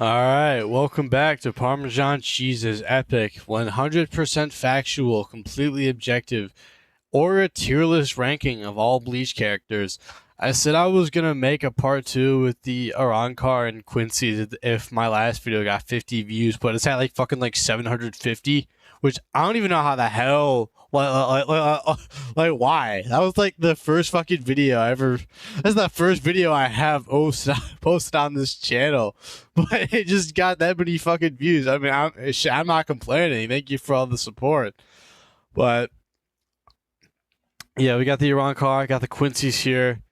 Alright, welcome back to Parmesan Cheese's epic, 100% factual, completely objective, or a tier list ranking of all Bleach characters. I said I was gonna make a part 2 with the Arankar and Quincy if my last video got 50 views, but it's at like fucking like 750, which I don't even know how the hell, like why? That was like the first fucking video I ever, that's the first video I have posted on this channel, but it just got that many fucking views. I mean, I'm not complaining. Thank you for all the support, but yeah, we got the Iran car, got the Quincy's here,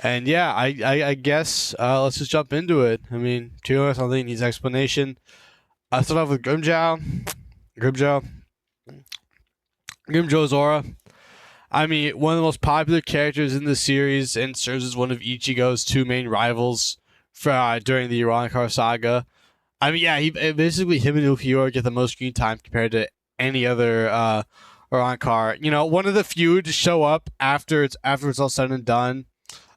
and yeah, I guess let's just jump into it. I mean, to be honest, I don't think it needs explanation. I start off with Grimjo's aura. I mean, one of the most popular characters in the series and serves as one of Ichigo's two main rivals for during the Ironclar saga. I mean, yeah, basically him and Ulquiorra get the most screen time compared to any other Ironclar. You know, one of the few to show up after it's all said and done.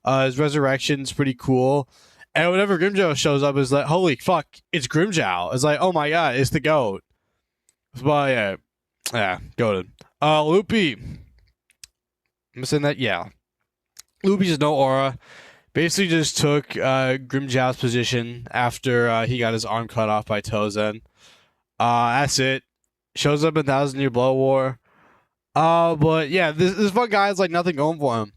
His resurrection's pretty cool. And whenever Grimjow shows up, it's like, holy fuck, it's Grimjow. It's like, oh my god, it's the GOAT. But yeah, goated. Loopy. I'm saying that, yeah. Loopy has no aura. Basically just took Grimjow's position after he got his arm cut off by Tozen. That's it. Shows up in 1,000-Year Blood War. But yeah, this one guy has like nothing going for him.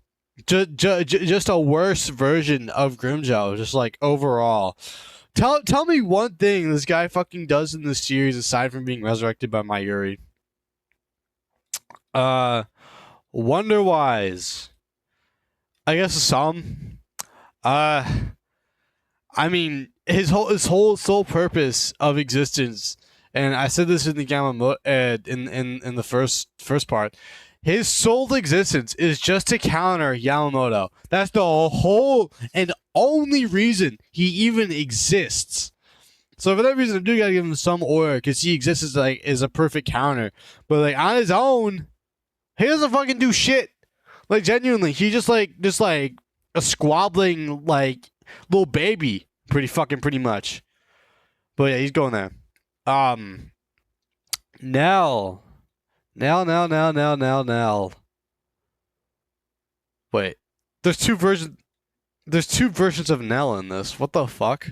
Just a worse version of Grimjow, just like overall. Tell me one thing this guy fucking does in this series aside from being resurrected by Mayuri. Wonder-wise, I guess some. I mean, his whole sole purpose of existence, and I said this in the Gamma in the first part. His sole existence is just to counter Yamamoto. That's the whole and only reason he even exists. So for that reason, I do gotta give him some aura because he exists as a perfect counter. But like on his own, he doesn't fucking do shit. Like genuinely, he just like a squabbling like little baby, pretty much. But yeah, he's going there. Nell. Wait, there's two versions. There's two versions of Nell in this. What the fuck?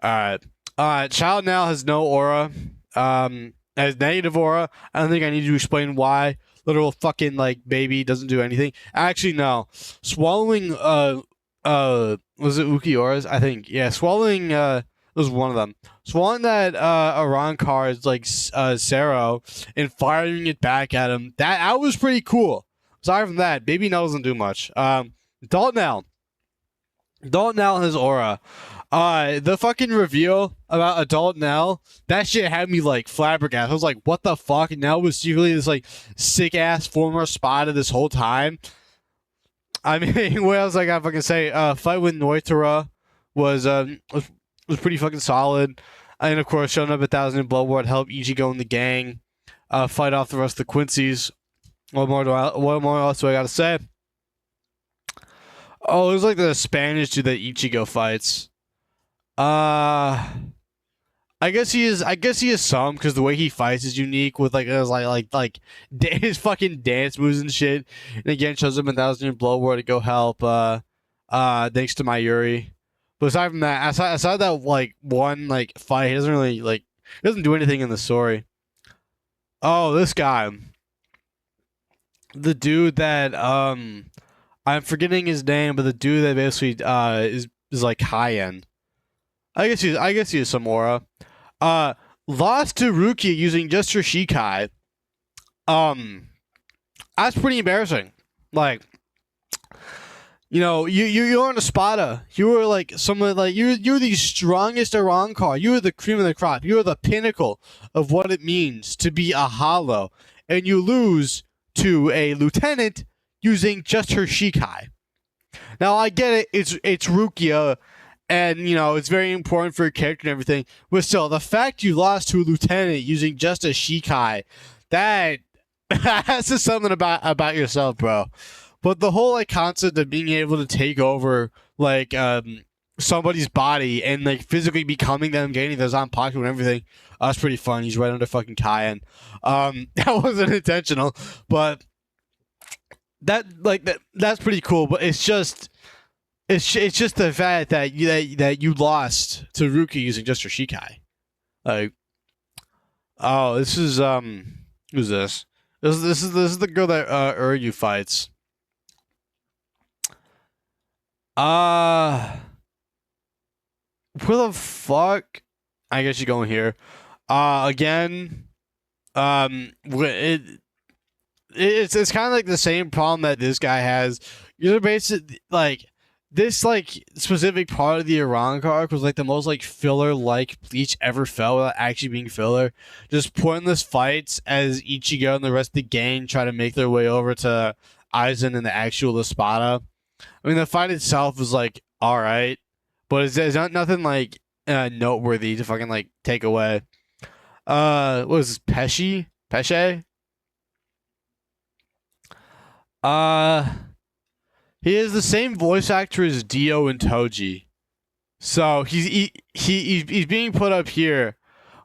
All right. Child Nell has no aura. Has negative aura. I don't think I need to explain why. Literal fucking like baby doesn't do anything. Actually, no. Swallowing was it Ulquiorra's? I think swallowing was one of them. Swallowing that Iran card like Sero and firing it back at him. That was pretty cool. Aside from that, Baby Nell doesn't do much. Adult Nell has aura. The fucking reveal about Adult Nell, that shit had me like flabbergasted. I was like, what the fuck? Nell was secretly this like sick ass former spotter this whole time. I mean, what else I gotta fucking say? Fight with Noitara was pretty fucking solid. And of course, showing up at 1,000 Blood War to help Ichigo and the gang fight off the rest of the Quincy's. What more else do I gotta say? Oh, it was like the Spanish dude that Ichigo fights. I guess he is some because the way he fights is unique with his fucking dance moves and shit. And again, shows up in 1,000 Blood War to go help. Thanks to Mayuri. But aside from that, aside that like one like fight, he doesn't really he doesn't do anything in the story. Oh, this guy, the dude that I'm forgetting his name, but the dude that basically is like high end. I guess he has some aura. Lost to Rukia using just her Shikai. That's pretty embarrassing. Like, you know, you're on a Spada. You were like someone like you're the strongest Arankar. You were the cream of the crop. You are the pinnacle of what it means to be a hollow, and you lose to a lieutenant using just her Shikai. Now I get it. It's Rukia. And, you know, it's very important for your character and everything. But still, the fact you lost to a lieutenant using just a Shikai, that's just something about yourself, bro. But the whole, like, concept of being able to take over, like, somebody's body and like physically becoming them, getting those on pocket and everything. That's pretty fun. He's right under fucking Cayenne. That wasn't intentional, but that's pretty cool. But it's just the fact that you lost to Ruki using just your Shikai. Like, oh, this is who's this? This is the girl that Uryu fights. Where the fuck? I guess you're going here. Again, it's kind of like the same problem that this guy has. You're basically like this like specific part of the Iran arc was like the most like filler like Bleach ever felt without actually being filler. Just pointless fights as Ichigo and the rest of the gang try to make their way over to Aizen and the actual Espada. I mean, the fight itself was like all right, but it's not nothing like noteworthy to fucking like take away. What was this? Pesce? He is the same voice actor as Dio and Toji, so he's being put up here,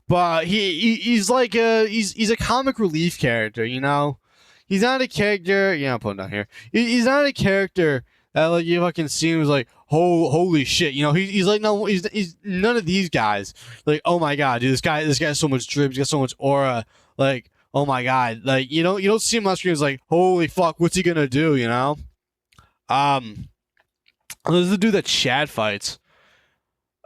but he's like he's a comic relief character, you know. He's not a character. Yeah, I'll put him down here. He's not a character that like you fucking see him was like holy shit, you know. He's like no, he's none of these guys. Like oh my god, dude, this guy has so much drip, he's got so much aura, like. Oh my god! Like you don't see him on screen. It's like holy fuck, what's he gonna do? You know. This is the dude that Chad fights.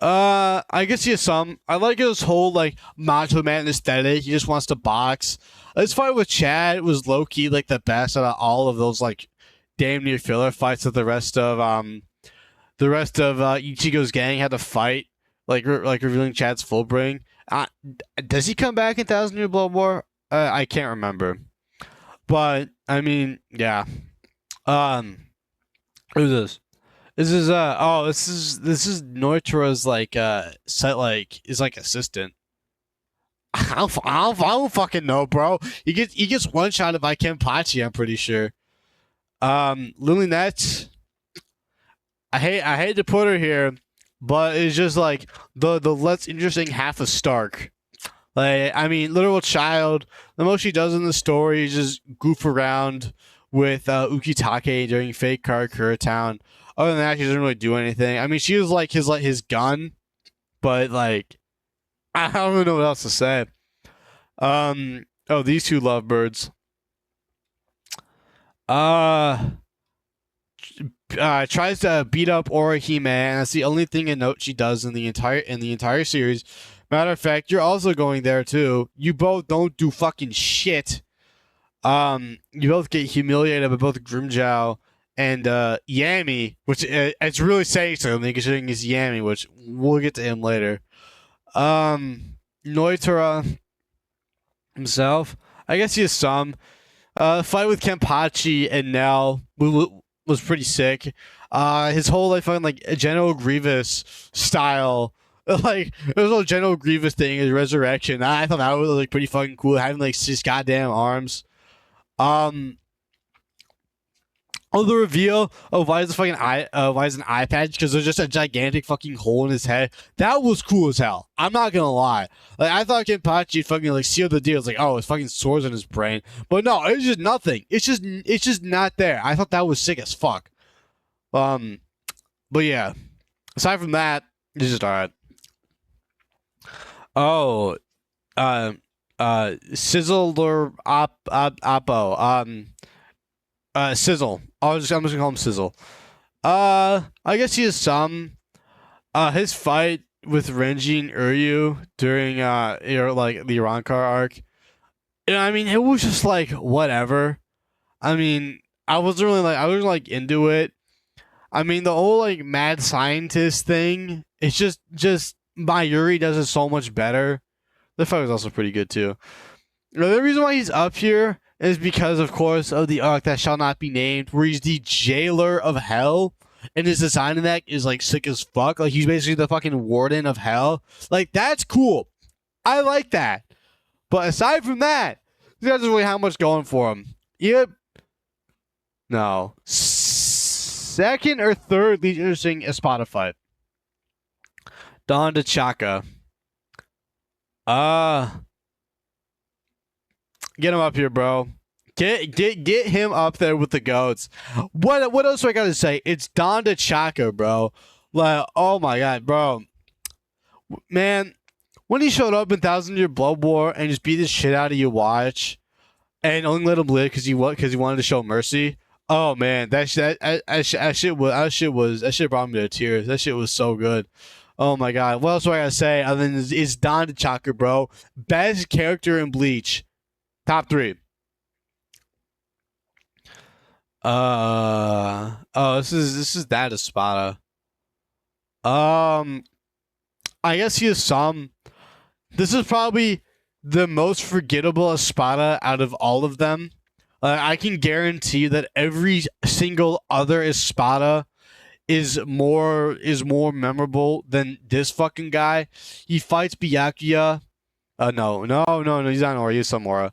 I guess he has some. I like his whole like Macho Man aesthetic. He just wants to box. This fight with Chad was low key like the best out of all of those like damn near filler fights that the rest of Ichigo's gang had to fight. Like revealing Chad's full bring. Does he come back in Thousand Year Blood War? I can't remember, but I mean, yeah. Who's this? This is this is Noitura's like set like is like assistant. I don't fucking know, bro. He gets one shot by Kenpachi. I'm pretty sure. Lilinette. I hate to put her here, but it's just like the less interesting half of Stark. Like, I mean, literal child. The most she does in the story is just goof around with Ukitake during fake Karakura Town. Other than that, she doesn't really do anything. I mean, she was like his gun, but like, I don't really know what else to say. Oh, these two lovebirds. Tries to beat up Orihime, and that's the only thing in note she does in the entire series. Matter of fact, you're also going there too. You both don't do fucking shit. You both get humiliated by both Grimmjow and Yami, which it's really saying something considering it's Yami, which we'll get to him later. Noitora himself, I guess he has some. Fight with Kenpachi and Nell was pretty sick. His whole like fucking like General Grievous style. Like it was a General Grievous thing, his resurrection. I thought that was like pretty fucking cool, having like 6 goddamn arms. Oh, the reveal of why is the fucking why is an eye patch? Because there's just a gigantic fucking hole in his head. That was cool as hell. I'm not gonna lie. Like I thought Kenpachi fucking like sealed the deal. It's like oh, it's fucking sores in his brain, but no, it's just nothing. It's just not there. I thought that was sick as fuck. But yeah. Aside from that, it's just alright. Oh, Sizzle or Oppo. Sizzle. I'm just gonna call him Sizzle. I guess he has some. His fight with Renji and Uryu during like the Ironclar arc. I mean, it was just like whatever. I mean, I was like into it. I mean, the whole like mad scientist thing. It's just Mayuri does it so much better. The fight was also pretty good too. The reason why he's up here is because, of course, of the arc that shall not be named, where he's the jailer of hell, and his design in that is like sick as fuck. Like he's basically the fucking warden of hell. Like that's cool. I like that. But aside from that, he doesn't really have much going for him. Yep. No. Second or third least interesting Espada fight. Don Chaka. Get him up here, bro. Get him up there with the goats. What else do I gotta say? It's Don Chaka, bro. Like, oh my god, bro. Man, when he showed up in Thousand Year Blood War and just beat the shit out of you, watch, and only let him live because he wanted to show mercy. Oh man, that shit brought me to tears. That shit was so good. Oh my god, what else do I gotta say? Other than it's Don Chaka, bro. Best character in Bleach, top 3. This is that Espada. I guess he has some. This is probably the most forgettable Espada out of all of them. I can guarantee that every single other Espada is more memorable than this fucking guy. He fights Byakuya. No, he's not Aura, he's Samora.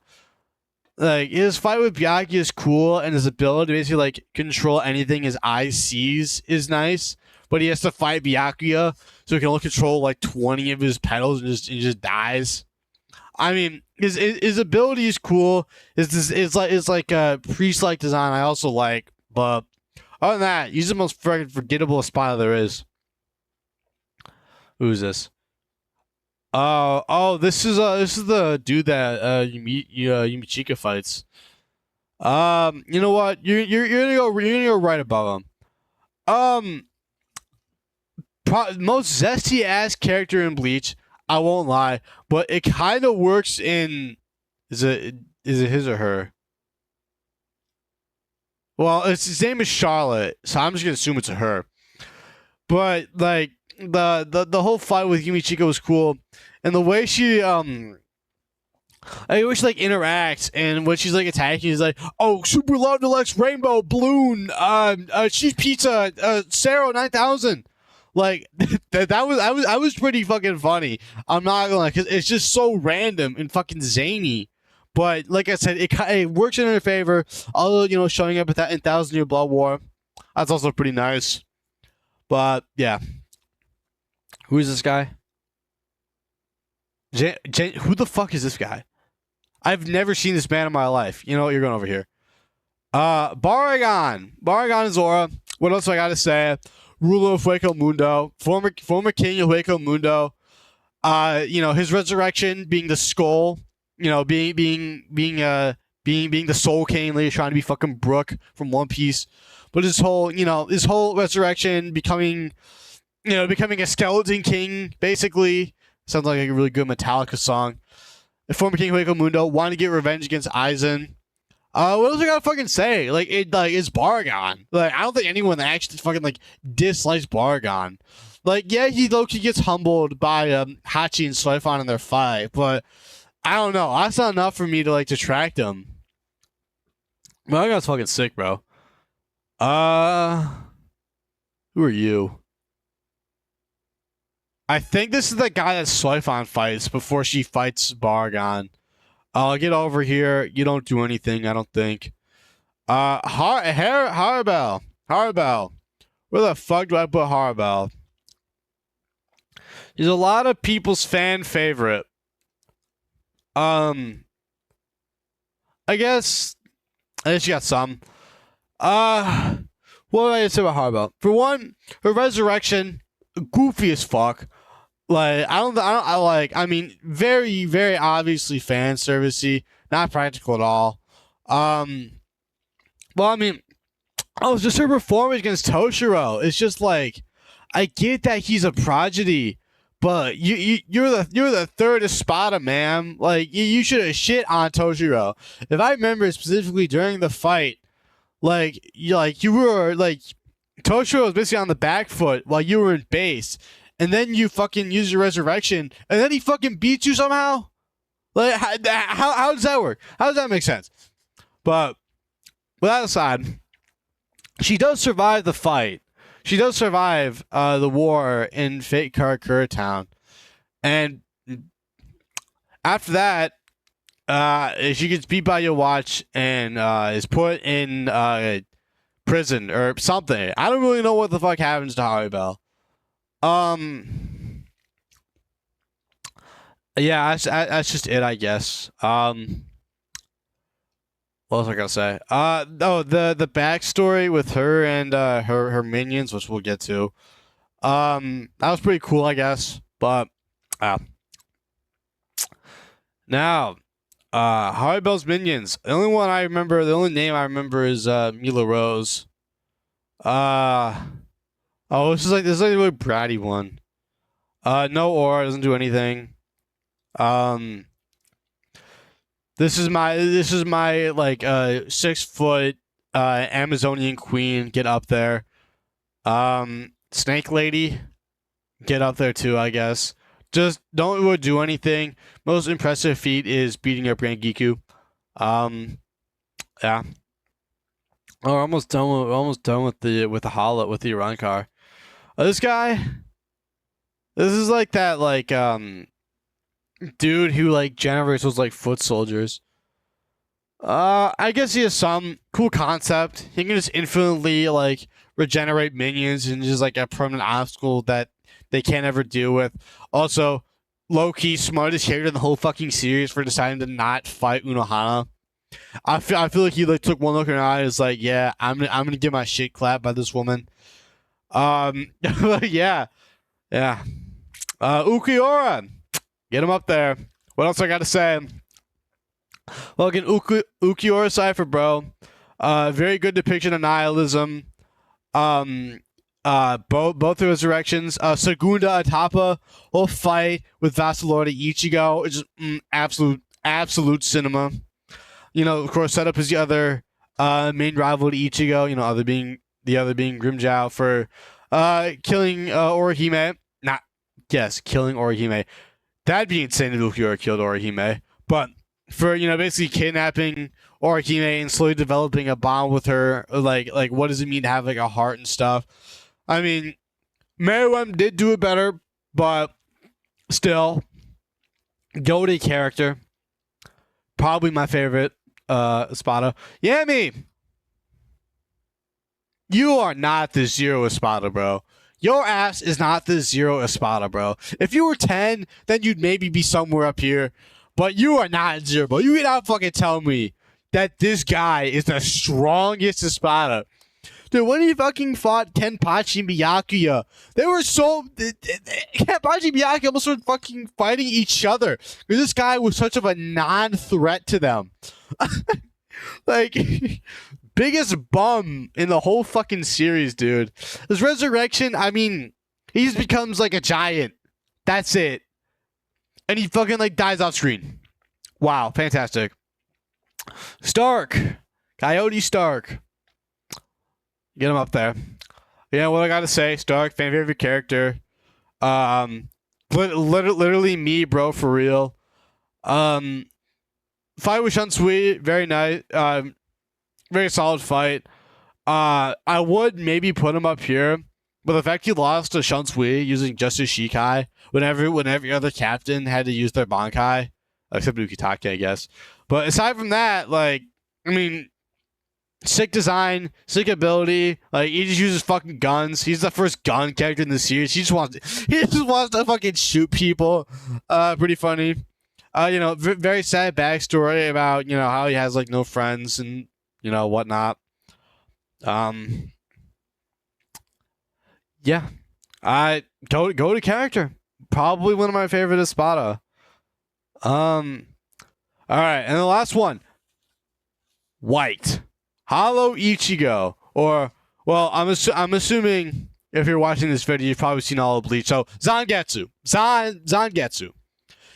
Like, his fight with Byakuya is cool, and his ability to basically, like, control anything his eye sees is nice. But he has to fight Byakuya, so he can only control, like, 20 of his petals and just dies. I mean, his ability is cool. It's like a priest-like design I also like. But other than that, he's the most freaking forgettable Espada there is. Who's this? This is the dude that Yumichika fights. You know what? You're gonna go right above him. Most zesty ass character in Bleach. I won't lie, but it kind of works in. Is it his or her? Well, his name is Charlotte, so I'm just gonna assume it's a her. But like the whole fight with Yumichika was cool, and the way she I wish like interacts, and when she's like attacking, she's like, "Oh, Super Love Deluxe Rainbow Balloon, Cheese Pizza, Saro 9000." Like I was pretty fucking funny. I'm not gonna lie, because it's just so random and fucking zany. But like I said, it works in her favor. Although showing up at that in Thousand Year Blood War, that's also pretty nice. But yeah, who is this guy? Who the fuck is this guy? I've never seen this man in my life. You know what? You're going over here. Baragon is Zora. What else do I gotta say? Ruler of Hueco Mundo, former king of Hueco Mundo. His resurrection being the skull. Being the Soul King, like trying to be fucking Brook from One Piece. But his whole resurrection, becoming a skeleton king, basically. Sounds like a really good Metallica song. The former king of Hueco Mundo wanted to get revenge against Aizen. What else I gotta fucking say? It's Baragon. Like, I don't think anyone actually fucking dislikes Baragon. Like, yeah, he low-key gets humbled by Hachi and Soifon in their fight, but I don't know. That's not enough for me to detract him. Baragon's fucking sick, bro. Who are you? I think this is the guy that Soifon fights before she fights Baragon. Get over here. You don't do anything, I don't think. Harabel. Where the fuck do I put Harabel? He's a lot of people's fan favorite. I guess you got some. What do I say about Harabel? For one, her resurrection, goofy as fuck. Like, I mean, very, very obviously fan servicey, not practical at all. Well, I mean, just her performance against Toshiro. It's just like, I get that he's a prodigy, but you're the third Espada, man. Like, you should have shit on Toshiro. If I remember specifically during the fight, you were Toshiro was basically on the back foot while you were in base. And then you fucking use your resurrection, and then he fucking beats you somehow? Like, how does that work? How does that make sense? But, with that aside, she does survive the fight. She does survive the war in Fate Karakura Town. And after that, she gets beat by your watch and is put in prison or something. I don't really know what the fuck happens to Harabel. Yeah, that's just it, I guess. What was I gonna say? Oh, the backstory with her and her minions, which we'll get to. That was pretty cool, I guess. But uh, now, Haribel's minions. The only one I remember, the only name I remember is Mila Rose. Uh oh, this is like a really bratty one. No aura, doesn't do anything. Um, this is my like 6 foot Amazonian queen. Get up there. Snake Lady, get up there too, I guess. Just don't really do anything. Most impressive feat is beating up Rangiku. Yeah. Oh, we're almost done. We're almost done with the Hala with the Iran car. This guy. This is like that dude who like generates those like foot soldiers. I guess he has some cool concept. He can just infinitely like regenerate minions and just like a permanent obstacle that they can't ever deal with. Also, low key smartest character in the whole fucking series for deciding to not fight Unohana. I feel like he like took one look in her eye and was like, yeah, I'm gonna get my shit clapped by this woman. Yeah. Ukiora, get him up there. What else I got to say? Well, again, Ukiora cipher, bro. Very good depiction of nihilism. Both resurrections. Segunda Etapa whole fight with Vassalorda Ichigo is just absolute cinema. You know, of course, set up as the other main rival to Ichigo. You know, the other being Grimjow for killing Orihime. Killing Orihime. That'd be insane if Ukiura killed Orihime. But for, you know, basically kidnapping Orihime and slowly developing a bond with her, like what does it mean to have like a heart and stuff? I mean, Meruem did do it better, but still, goated character. Probably my favorite, Espada. Yami! You are not the Zero Espada, bro. Your ass is not the Zero Espada, bro. If you were 10, then you'd maybe be somewhere up here. But you are not Zero, bro. You cannot fucking tell me that this guy is the strongest Espada. Dude, when he fucking fought Kenpachi and Byakuya, they were so... Kenpachi and Byakuya almost started fucking fighting each other. Because this guy was such of a non-threat to them. Like... biggest bum in the whole fucking series, dude. This resurrection, I mean, he just becomes like a giant. That's it. And he fucking like dies off screen. Wow, fantastic. Stark. Coyote Stark. Get him up there. Yeah, what I gotta say, Stark, fan favorite character. Literally me, bro, for real. Fight with Shunsui, very nice. Very solid fight. I would maybe put him up here, but the fact he lost to Shunsui using just his Shikai when every other captain had to use their Bankai, except Ukitake, I guess. But aside from that, like, I mean, sick design, sick ability. Like, he just uses fucking guns. He's the first gun character in the series. He just wants to fucking shoot people. Pretty funny. You know, very sad backstory about, you know, how he has like no friends and, you know, whatnot. Yeah. I go to character. Probably one of my favorite Espada. All right, and the last one. White. Hollow Ichigo. Or, well, I'm assuming if you're watching this video, you've probably seen all of Bleach. So, Zangetsu. Zangetsu.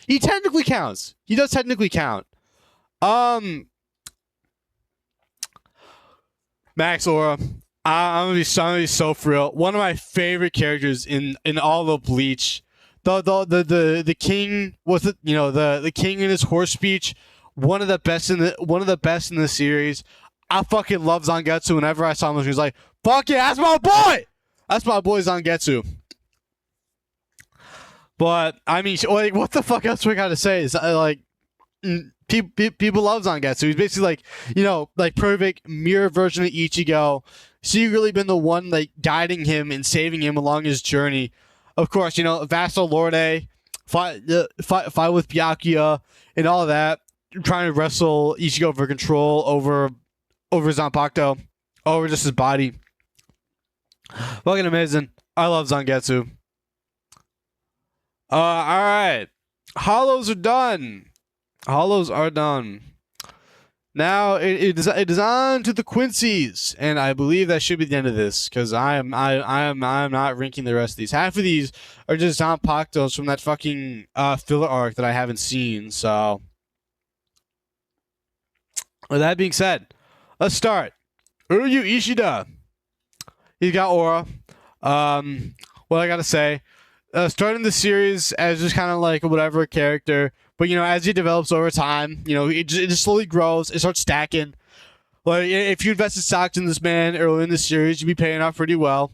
He technically counts. He does technically count. Max Aura. I'm gonna be so for real. One of my favorite characters in all of Bleach. The king was it, you know, the king in his horse speech. One of the best in the series. I fucking love Zangetsu. Whenever I saw him, he was like, "Fuck yeah, that's my boy! That's my boy Zangetsu." But I mean, like, what the fuck else do I gotta say? Is like. People love Zangetsu. He's basically like, you know, like perfect mirror version of Ichigo. Secretly been the one like guiding him and saving him along his journey. Of course, you know, Vassal Lorde, fight with Byakuya and all that, trying to wrestle Ichigo for control over Zanpakuto, over just his body. Fucking amazing. I love Zangetsu. Alright. Hollows are done. Hollows are done. Now it is on to the Quincy's, and I believe that should be the end of this because I am not ranking the rest of these. Half of these are just Zanpakutos from that fucking filler arc that I haven't seen. So, with that being said, let's start. Uryu Ishida. He's got aura. What I gotta say, starting the series as just kind of like a whatever character. But, you know, as he develops over time, you know, it just slowly grows. It starts stacking. Like, if you invested stocks in this man early in the series, you'd be paying off pretty well.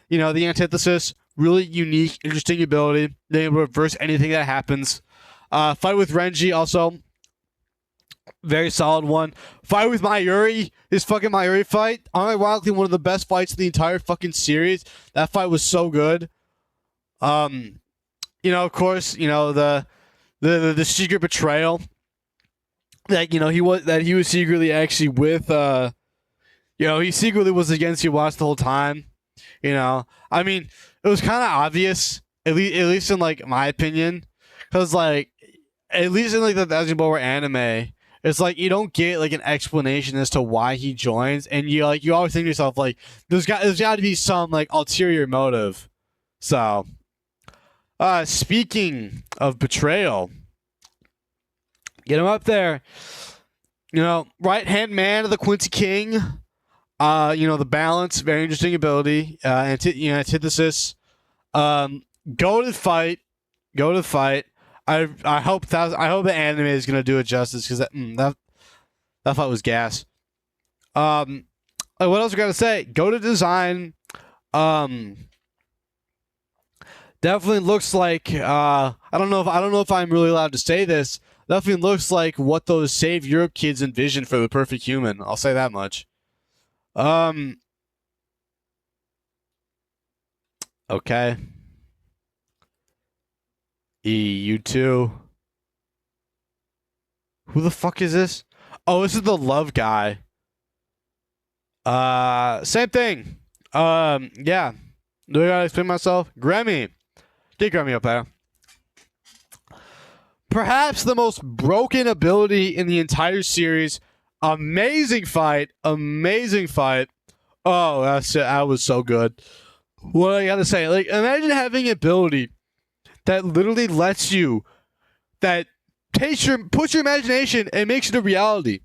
You know, the antithesis, really unique, interesting ability. Being able to reverse anything that happens. Fight with Renji, also. Very solid one. Fight with Mayuri. His fucking Mayuri fight. Unironically, one of the best fights in the entire fucking series. That fight was so good. You know, of course, you know, the secret betrayal that, you know, he was secretly actually with you know, he secretly was against Iwatch the whole time. You know, I mean, it was kind of obvious, at least in like my opinion, because like at least in like the Dragon Ball anime, it's like you don't get like an explanation as to why he joins, and you always think to yourself like there's got to be some like ulterior motive. So. Speaking of betrayal, get him up there. You know, right-hand man of the Quincy King. You know, the balance, very interesting ability. Antithesis. Go to fight. I hope the anime is gonna do it justice because that fight was gas. What else we gotta say? Go to design. Definitely looks like I don't know if I'm really allowed to say this. Definitely looks like what those Save Europe kids envisioned for the perfect human. I'll say that much. Okay. You two. Who the fuck is this? Oh, this is the love guy. Same thing. Yeah. Do I gotta explain myself? Grammy. Get Grammy up there. Perhaps the most broken ability in the entire series. Amazing fight. Oh, that was so good. What I gotta say, like, imagine having an ability that literally lets you, that puts your imagination and makes it a reality.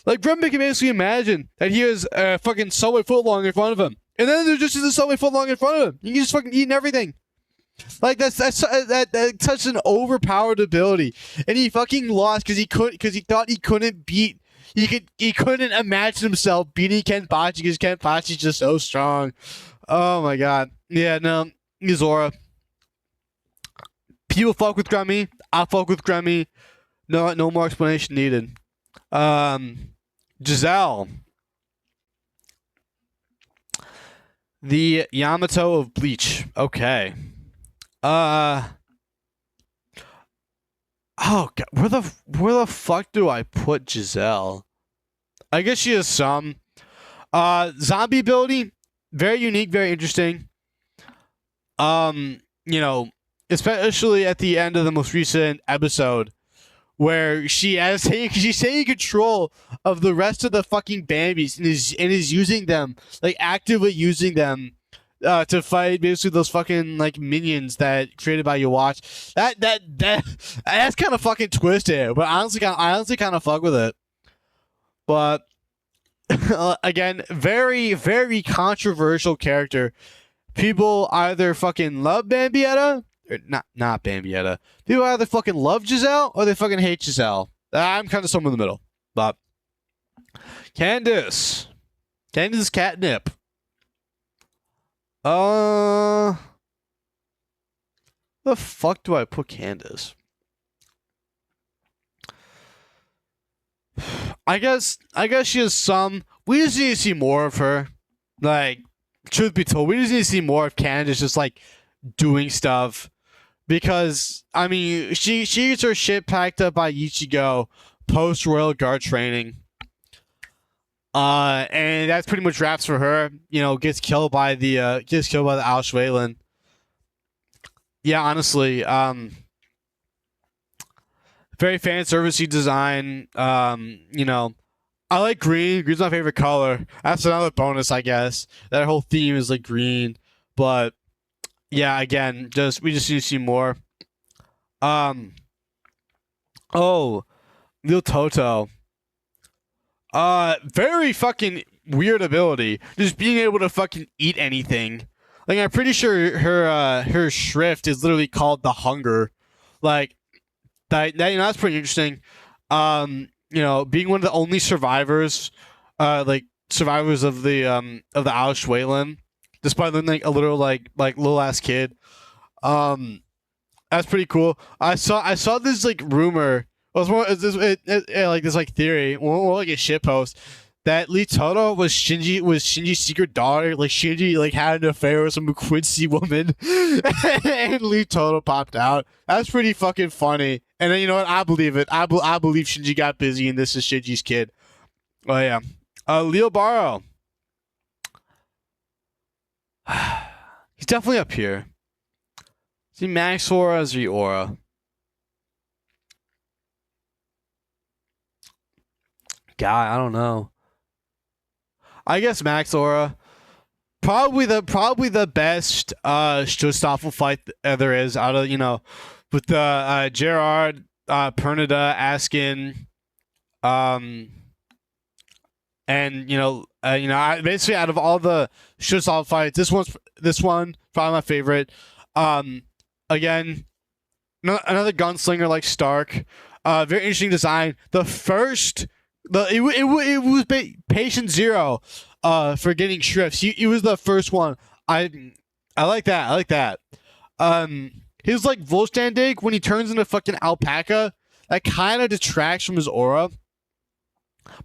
Like, Grammy can basically imagine that he has a fucking subway footlong in front of him. And then there's just a subway footlong in front of him. You can just fucking eat everything. Like that's such an overpowered ability, and he fucking lost because he thought he couldn't beat. He couldn't imagine himself beating Kenpachi because Kenpachi's just so strong. Oh my god. Yeah, no, Mizora. People fuck with Grammy. I fuck with Grammy. No more explanation needed. Giselle. The Yamato of Bleach. Okay. Oh god, where the fuck do I put Giselle? I guess she has some. Zombie ability, very unique, very interesting. You know, especially at the end of the most recent episode, where she's taking control of the rest of the fucking Bambis and is using them, like actively using them. To fight basically those fucking like minions that created by Iwatch. That's kind of fucking twisted, but I honestly kind of fuck with it. But again, very very controversial character. People either fucking love Bambietta or not Bambietta. People either fucking love Giselle or they fucking hate Giselle. I'm kind of somewhere in the middle. But Candace Catnip. The fuck do I put Candace? I guess she has some. We just need to see more of her. Like, truth be told, we just need to see more of Candace just like doing stuff, because I mean she gets her shit packed up by Ichigo post Royal Guard training. And that's pretty much wraps for her. You know, gets killed by the Auschweiler. Yeah, honestly, very fan servicey design. You know, I like green. Green's my favorite color. That's another bonus, I guess. That whole theme is like green, but yeah, again, we just need to see more. Oh, Lil Toto. Very fucking weird ability. Just being able to fucking eat anything. Like, I'm pretty sure her shrift is literally called the Hunger. Like, that you know, that's pretty interesting. You know, being one of the only survivors, like survivors of the Auschweiler, despite looking like a little like little ass kid. That's pretty cool. I saw this like rumor. It was more like this like theory, more like a shit post, that Lee Toto was Shinji's secret daughter. Like Shinji like had an affair with some Quincy woman, and Lee Toto popped out. That's pretty fucking funny. And then you know what? I believe it. I believe Shinji got busy and this is Shinji's kid. Oh yeah. Leo Barrow. He's definitely up here. Is he Max Aura or is he Aura? God, I don't know. I guess Max Aura. Probably the best Stoffel fight there is out of, you know, with the Gerard, Pernida, Askin, and basically out of all the Stoffel fights, this one probably my favorite. Again, another gunslinger like Stark. Very interesting design. It was patient zero for getting shrifts. He was the first one. I like that. His like Volstandig when he turns into fucking alpaca, that kind of detracts from his aura.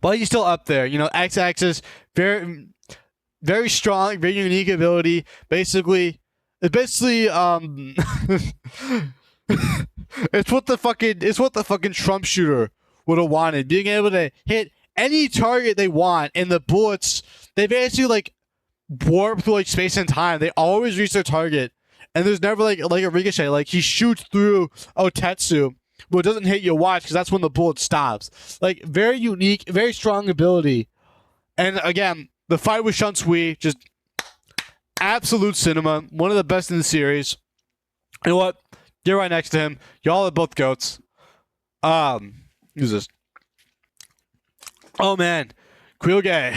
But he's still up there. You know, X-axis, very very strong, very unique ability. It's basically it's what the fucking Trump shooter would have wanted, being able to hit any target they want, and the bullets, they basically like warp through like space and time. They always reach their target, and there's never like a ricochet. Like he shoots through Otetsu, but it doesn't hit your watch because that's when the bullet stops. Like very unique, very strong ability. And again, the fight with Shunsui, just absolute cinema. One of the best in the series. You know what? Get right next to him. Y'all are both goats. Who's this? Oh man, Quilge.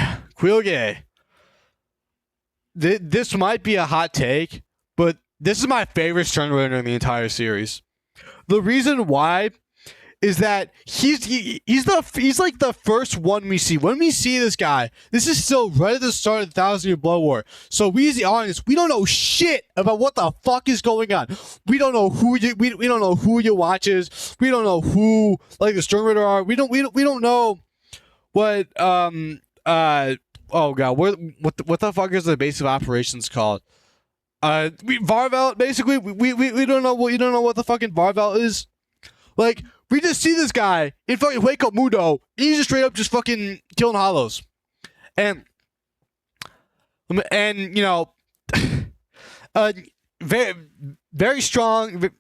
This might be a hot take, but this is my favorite Stern Runner in the entire series. The reason why is that he's like the first one we see. When we see this guy, this is still right at the start of the 1,000-Year Blood War. So we as the audience, we don't know shit about what the fuck is going on. We don't know who we don't know who your watches. We don't know who like the Stern Runner are. We don't know what oh god, what the fuck is the base of operations called? Varvel, basically, we don't know what the fucking Varvel is. Like, we just see this guy in fucking Wake Up Mundo, and he's just straight up just fucking killing hollows. And you know, very strong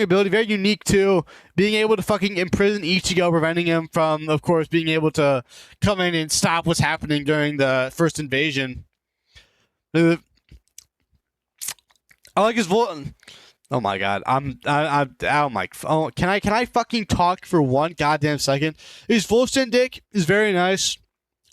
ability, very unique too. Being able to fucking imprison Ichigo, preventing him from, of course, being able to come in and stop what's happening during the first invasion. I like his voice. Oh my god, can I fucking talk for one goddamn second? His Volstandic is very nice.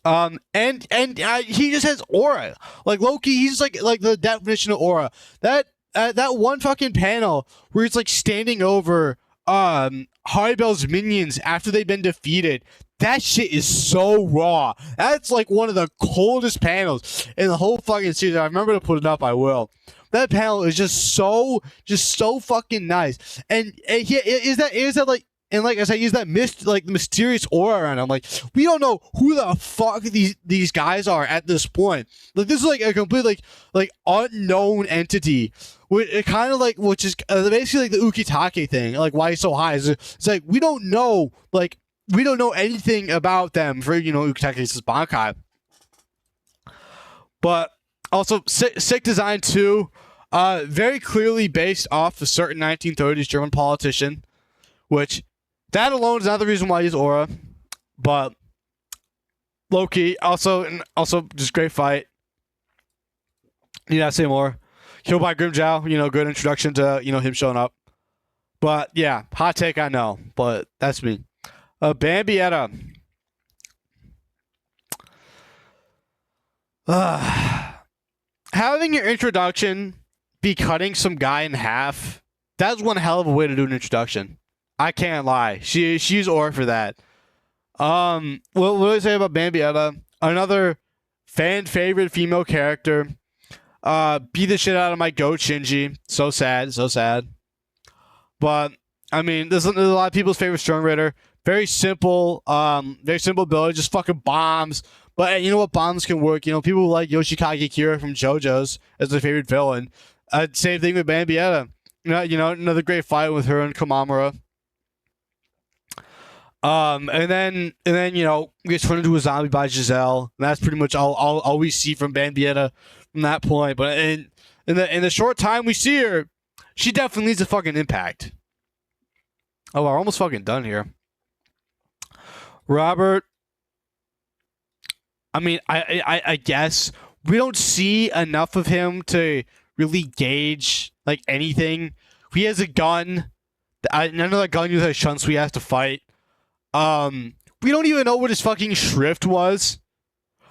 And he just has aura. Like Loki, he's like the definition of aura. That one fucking panel where he's like standing over Haribel's minions after they've been defeated. That shit is so raw. That's like one of the coldest panels in the whole fucking series. I remember to put it up, I will. That panel is just so fucking nice. And yeah, is that like, and like I said, use that mysterious aura around him. Like, we don't know who the fuck these guys are at this point. Like, this is like a complete like unknown entity. it kind of like, which is basically like the Ukitake thing, like why he's so high. It's like we don't know anything about them for Ukitake's Bankai, but also sick design too. Very clearly based off a certain 1930s German politician, which that alone is not the reason why he's aura, but low-key also just great fight. Need I say more? Killed by Grimjow, good introduction to him showing up. But yeah, hot take I know, but that's me. Bambietta. Having your introduction be cutting some guy in half, that's one hell of a way to do an introduction. I can't lie. She's aura for that. What do I say about Bambietta? Another fan favorite female character. Beat the shit out of my goat Shinji. So sad. But I mean, there's a lot of people's favorite Stern Raider. Very simple ability, just fucking bombs. But you know what? Bombs can work. People like Yoshikage Kira from JoJo's as their favorite villain. Same thing with Bambietta. Another great fight with her and Kamamura. And then gets turned into a zombie by Giselle. And that's pretty much all we see from Bambietta from that point. But in the short time we see her, she definitely needs a fucking impact. Oh, we're almost fucking done here. Robert. I mean, I guess we don't see enough of him to really gauge like anything. He has a gun. None of the gun uses a Shunsui has to fight. We don't even know what his fucking shrift was.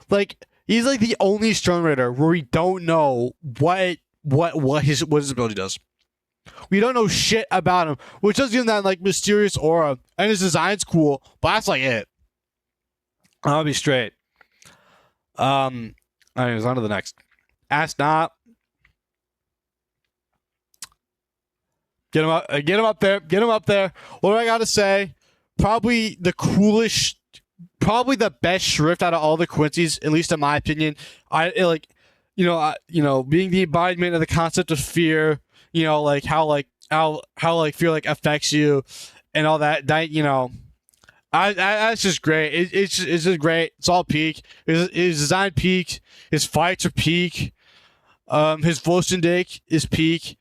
Like, he's like the only Stern Raider where we don't know what his ability does. We don't know shit about him, which does give him that like mysterious aura, and his design's cool, but that's like it. I'll be straight. Anyways, on to the next. Ask not. Get him up there. What do I gotta say? Probably the coolest, probably the best shrift out of all the Quincy's, at least in my opinion. Being the embodiment of the concept of fear, how fear affects you, and all that. That's just great. It's just great. It's all peak. His design peak. His fights are peak. His Volstendick is peak.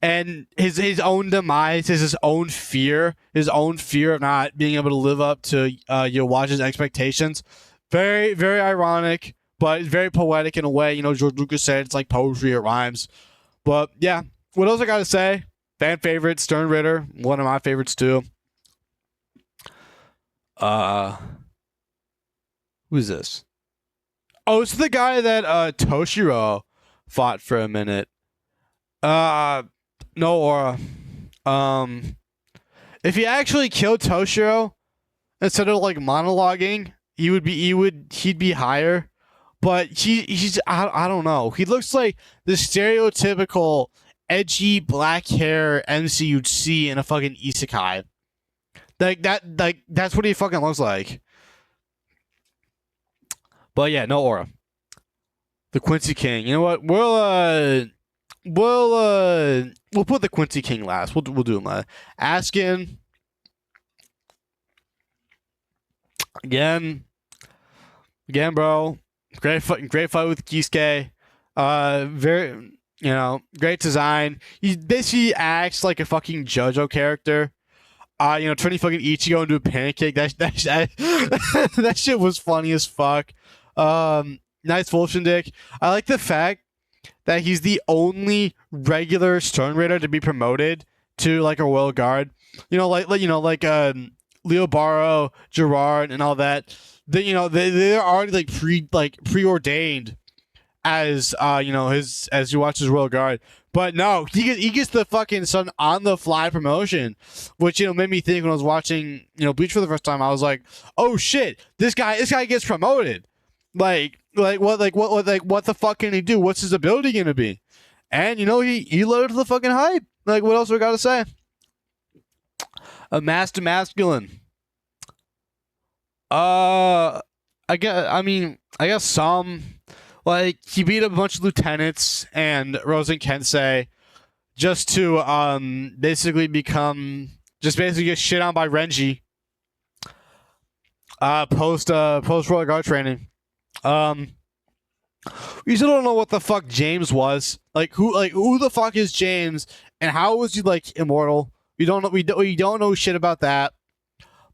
And his own demise is his own fear of not being able to live up to your watch's expectations. Very, very ironic, but very poetic in a way. George Lucas said it's like poetry, it rhymes. But yeah, what else I gotta say? Fan favorite, Stern Raider, one of my favorites too. Who's this? Oh, it's the guy that Toshiro fought for a minute. No aura. If he actually killed Toshiro instead of like monologuing, he'd be higher. But he's I don't know. He looks like the stereotypical edgy black hair MC you'd see in a fucking isekai. That's what he fucking looks like. But yeah, no aura. The Quincy King. You know what? We'll put the Quincy King last. We'll do him last. Askin. Again, bro. Great fight with Kisuke. Very, great design. He basically acts like a fucking JoJo character. Turning fucking Ichigo into a pancake. That shit was funny as fuck. Nice Volshindick. I like the fact that he's the only regular Stern Raider to be promoted to like a Royal Guard. Leo Barrow, Gerard, and all that. They're already preordained as as you watch his Royal Guard. But no, he gets the fucking son on the fly promotion, which made me think when I was watching Bleach for the first time. I was like, oh shit, this guy gets promoted. What the fuck can he do? What's his ability gonna be? And he loaded to the fucking hype. Like, what else we gotta say? A master masculine. I guess some. Like, he beat up a bunch of lieutenants and Rosen Kensei. just to basically get shit on by Renji. Post roller guard training. We still don't know what the fuck James was. Who the fuck is James, and how was he like immortal? We don't know. We don't know shit about that.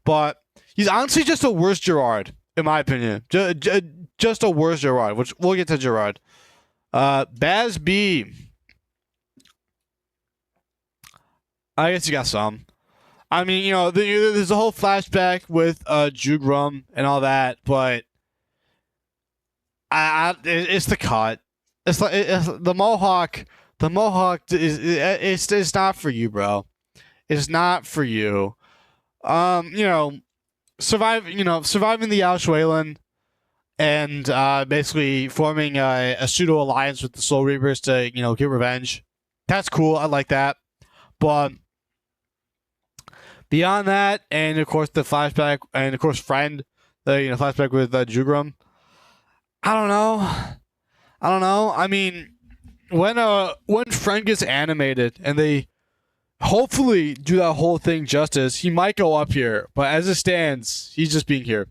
But he's honestly just a worse Gerard, in my opinion. Just a worse Gerard, which we'll get to Gerard. Baz B. I guess you got some. I mean, you know, there's a whole flashback with Jugrum and all that, but it's the cut. It's like the Mohawk. The Mohawk it's not for you, bro. It's not for you. You know, surviving the Auschwitz and basically forming a pseudo alliance with the Soul Reapers to, you know, get revenge. That's cool. I like that. But beyond that, and of course the flashback, and of course Friend, the flashback with Jugrum. I don't know. I mean, when Friend gets animated and they hopefully do that whole thing justice, he might go up here. But as it stands, he's just being here.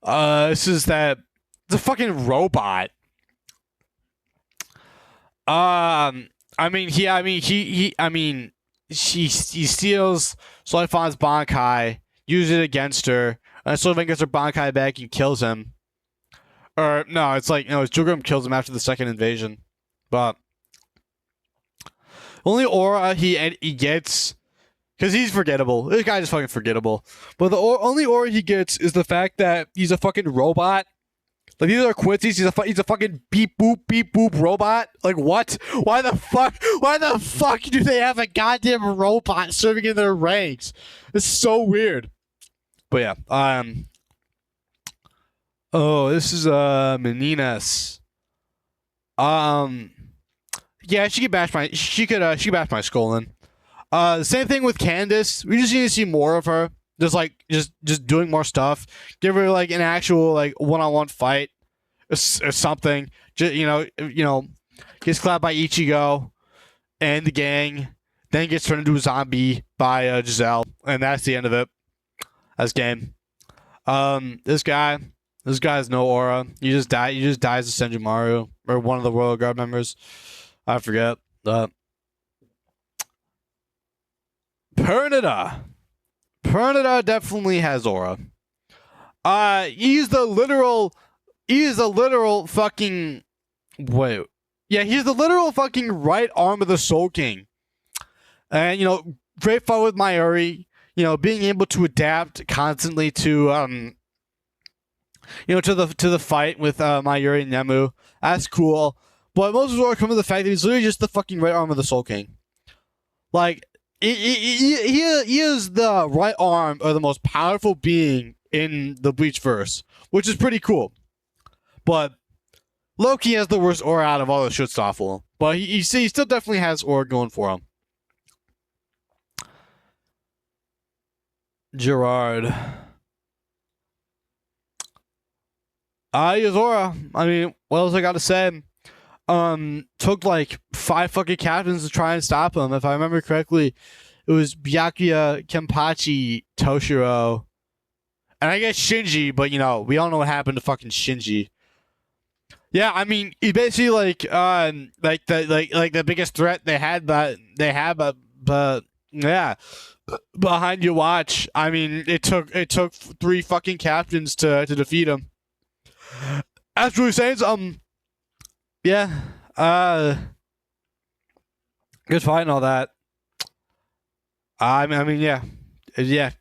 This is the fucking robot. She steals Soifan's Bankai, uses it against her, and Soifan gets her Bankai back and kills him. Or no, it's Jugrum kills him after the second invasion. But only aura he gets, because he's forgettable. This guy is fucking forgettable. But the only aura he gets is the fact that he's a fucking robot. Like, these are Quincy's. He's a fucking beep boop robot. Like, what? Why the fuck do they have a goddamn robot serving in their ranks? It's so weird. But yeah, oh, this is Meninas. Yeah, she could bash my skull in. Same thing with Candace. We just need to see more of her. Just doing more stuff. Give her like an actual like one-on-one fight or something. Just gets clapped by Ichigo and the gang, then gets turned into a zombie by Giselle, and that's the end of it. That's game. This guy has no aura. He just dies as Senjumaru, or one of the Royal Guard members. I forget. Pernida definitely has aura. He's the literal fucking wait. Yeah, he's the literal fucking right arm of the Soul King. And great fun with Mayuri, being able to adapt constantly to to the fight with Mayuri and Nemu. That's cool. But most of his aura comes from the fact that he's literally just the fucking right arm of the Soul King. Like, he is the right arm of the most powerful being in the Bleach verse, which is pretty cool. But Loki has the worst aura out of all the Schutzstaffel. But he still definitely has aura going for him. Gerard. He has aura. I mean, what else I gotta say? Took like 5 fucking captains to try and stop him. If I remember correctly, it was Byakuya, Kenpachi, Toshiro, and I guess Shinji, but we all know what happened to fucking Shinji. Yeah, I mean, he basically like the biggest threat they had, but yeah, behind your watch. I mean, it took 3 fucking captains to defeat him. As Drew says, yeah, good fight and all that. I mean, yeah,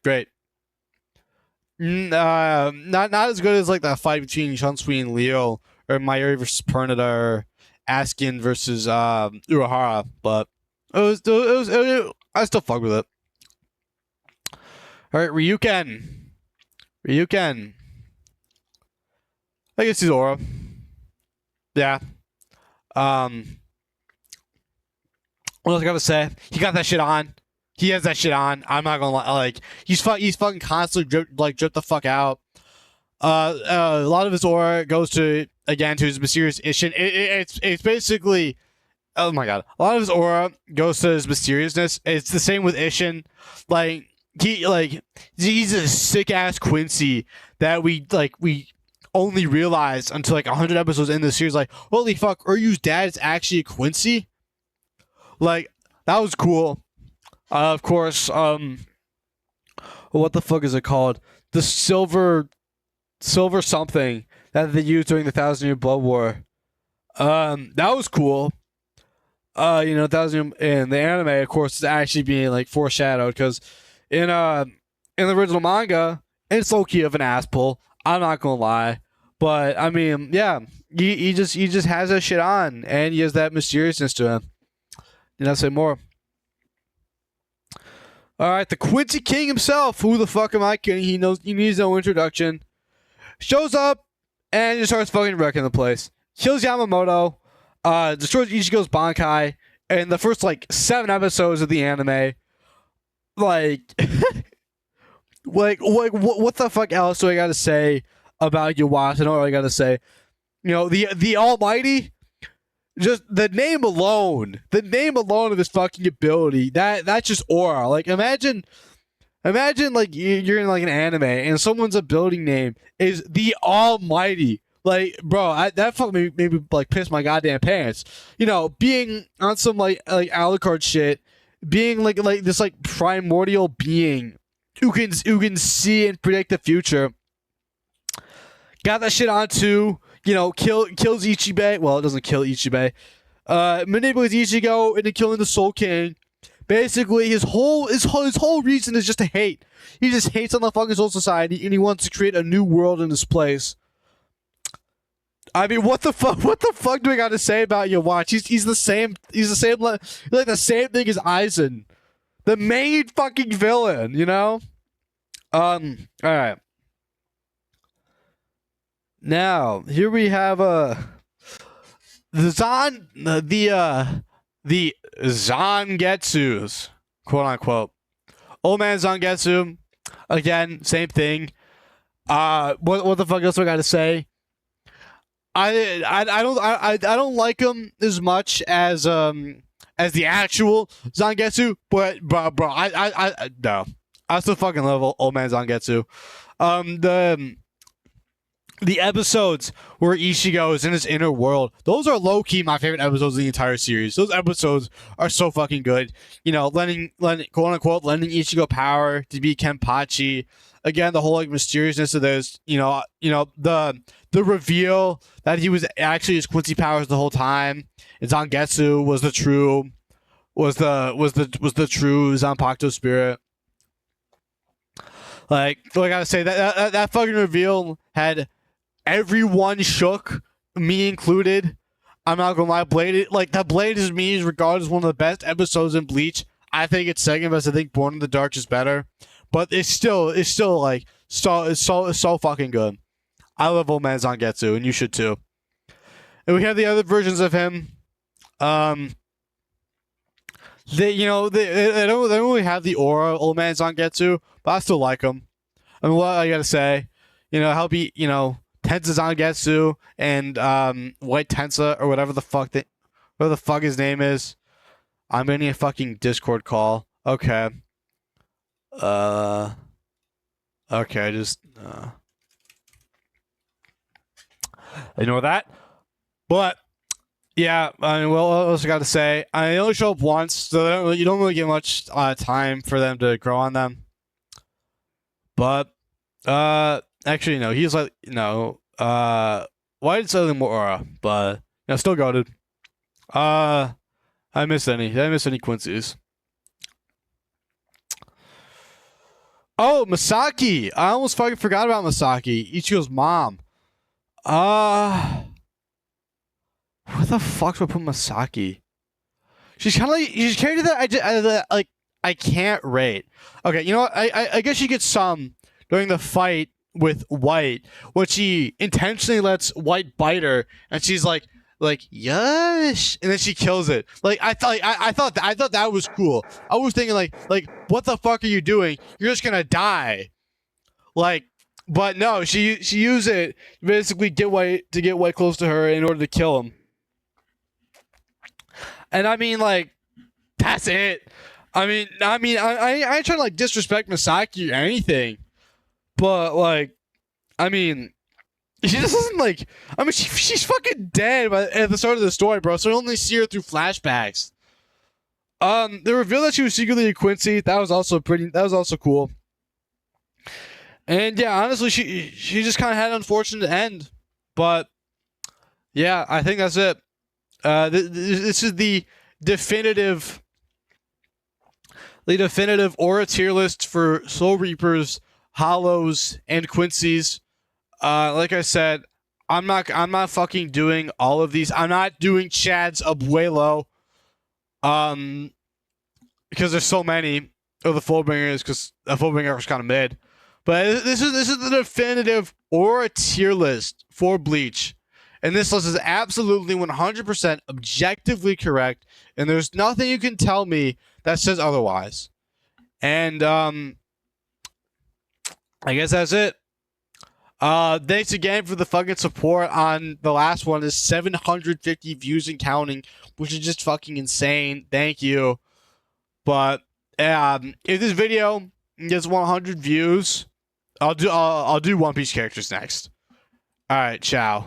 great. Not as good as like that fight between Shunsui and Leo, or Mayuri versus Pernida, or Askin versus Urahara, but it was I still fuck with it. All right, Ryuken. I guess he's aura. Yeah. What else I gotta say? He got that shit on. He has that shit on. I'm not gonna lie. Like, he's fucking constantly drip the fuck out. A lot of his aura goes to his mysterious Ishin. It's basically oh my god, a lot of his aura goes to his mysteriousness. It's the same with Ishin. Like he's a sick ass Quincy that we only realized until like 100 episodes in the series. Like, holy fuck, Uryu's dad is actually a Quincy. Like, that was cool. Of course, what the fuck is it called? The silver something that they used during the Thousand Year Blood War. That was cool. Thousand in the anime, of course, is actually being like foreshadowed because in the original manga, it's low-key of an asspull. I'm not gonna lie, but I mean, yeah, he just has that shit on, and he has that mysteriousness to him. Say more. All right, the Quincy King himself. Who the fuck am I kidding? He needs no introduction. Shows up and just starts fucking wrecking the place. Kills Yamamoto. Destroys Ichigo's Bankai in the first 7 episodes of the anime. Like, what the fuck else do I gotta say about Yawatch? I know what I gotta say. The Almighty. Just the name alone of his fucking ability, that's just aura. Like, imagine like you're in like an anime and someone's ability name is the Almighty. Like, bro, that fucking made me like piss my goddamn pants. Being on some like Alucard shit, being like this like primordial being who can see and predict the future. Got that shit on too. Kills Ichibei. Well, it doesn't kill Ichibei. Manipulates Ichigo into killing the Soul King. Basically, his whole reason is just to hate. He just hates on the fucking Soul Society, and he wants to create a new world in this place. I mean, what the fuck? What the fuck do I got to say about Yawatch? He's the same. He's the same. Like the same thing as Aizen, the main fucking villain. All right. Now, here we have the Zangetsus, quote unquote. Old man Zangetsu, again, same thing. What the fuck else do I gotta say? I don't like him as much as the actual Zangetsu, but bro, I no. I still fucking love old man Zangetsu. The episodes where Ichigo is in his inner world, those are low-key my favorite episodes of the entire series. Those episodes are so fucking good. Lending quote-unquote, lending Ichigo power to be Kenpachi. Again, the whole mysteriousness of those, the reveal that he was actually his Quincy powers the whole time. And Zangetsu was the true Zanpakuto spirit. Like I gotta say, that fucking reveal had everyone shook, me included. I'm not gonna lie, that Blade is me is regarded as one of the best episodes in Bleach. I think it's second best. I think Born in the Dark is better, but it's still like it's so fucking good. I love old man Zangetsu, and you should too. And we have the other versions of him. They don't really have the aura of old man Zangetsu, but I still like him. I mean, what I gotta say, help be Tensa Zangetsu and White Tensa or whatever the fuck his name is. I'm getting a fucking Discord call. Okay. Okay, just ignore that. But yeah, I mean, well, what else I got to say? I only show up once, so you don't really get much time for them to grow on them. But actually, no, he's like why did something more aura? But still goated. I missed any Quincy's. Oh, Masaki! I almost fucking forgot about Masaki, Ichigo's mom. Where the fuck do I put Masaki? She's kind of like she's a character that I can't rate. Okay, you know what? I guess she gets some during the fight with White, when she intentionally lets White bite her, and she's like yes, and then she kills it. Like I thought that was cool. I was thinking like what the fuck are you doing? You're just gonna die. But no, she used it to basically get White close to her in order to kill him. And I mean, like, that's it. I ain't trying to like disrespect Misaki or anything, but like, I mean, she just doesn't like. I mean, she's fucking dead at the start of the story, bro. So we only see her through flashbacks. The reveal that she was secretly a Quincy, that was also cool. And yeah, honestly, she just kind of had an unfortunate end, but yeah, I think that's it. This is the definitive aura tier list for Soul Reapers, Hollows, and Quincy's. Like I said, I'm not fucking doing all of these. I'm not doing Chad's Abuelo. Because there's so many of the Fullbringers, because the Fullbringer was kind of mid. But this is the definitive aura tier list for Bleach. And this list is absolutely 100% objectively correct, and there's nothing you can tell me that says otherwise. And I guess that's it. Thanks again for the fucking support on the last one. Is 750 views and counting, which is just fucking insane. Thank you. But if this video gets 100 views, I'll do One Piece characters next. All right, ciao.